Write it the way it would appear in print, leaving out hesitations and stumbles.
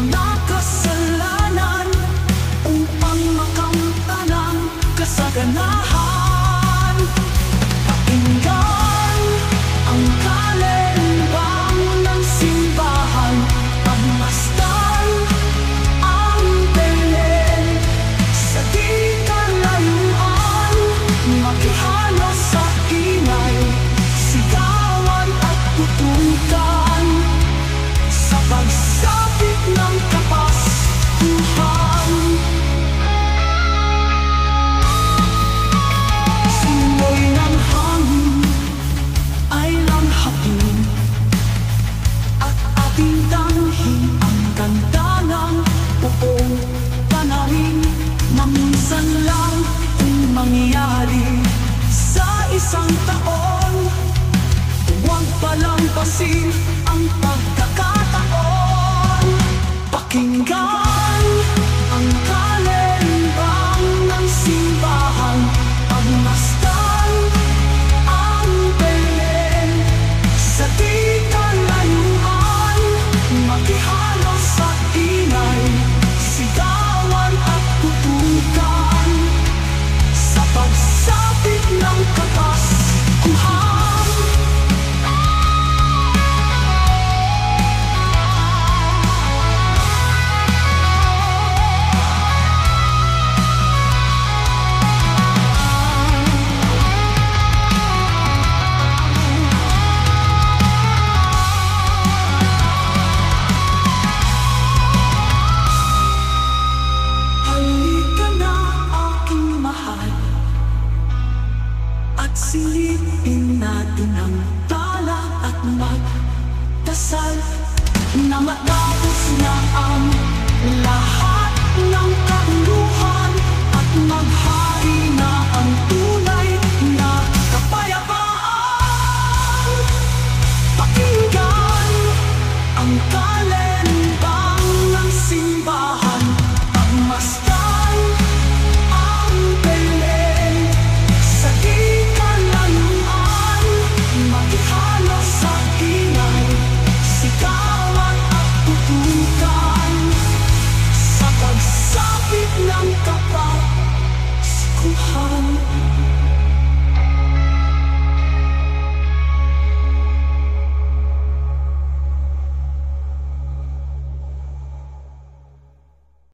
mga kasalanan upang makamtan ang kasaganahan. Pakinggan ang kalembang ng simbahan, pagmasdan ang Belen sa di kalayuan, makihalo sa ingay, sigawan at tutukan sa pagsapit ng Kapaskuhan. Simoy ng hangin ay langhapin at ating tanghing ang ganda ng buong panahon na minsan lang kung mangyari sa isang taon. Huwag palampasin ang pagkakataon. Pakinggan ang kalembang ng simbahan, pagmasdan ang Belen sa di kalayuan, makihalo sa ingay, sigawan at tutukan sa pagsapit ng Kapaskuhan. Halika na aking mahal, at silipin natin ang tala at magdasal na matapos na ang lahat ng kaguluhan at maghari na ang tunay na kapayapaan. Pakinggan ang kalembang ng simbahan, pagmasdan ang Belen sa di kalayuan, makihalo sa ingay, sigawan at tutukan sa pagsapit ng Kapaskuhan.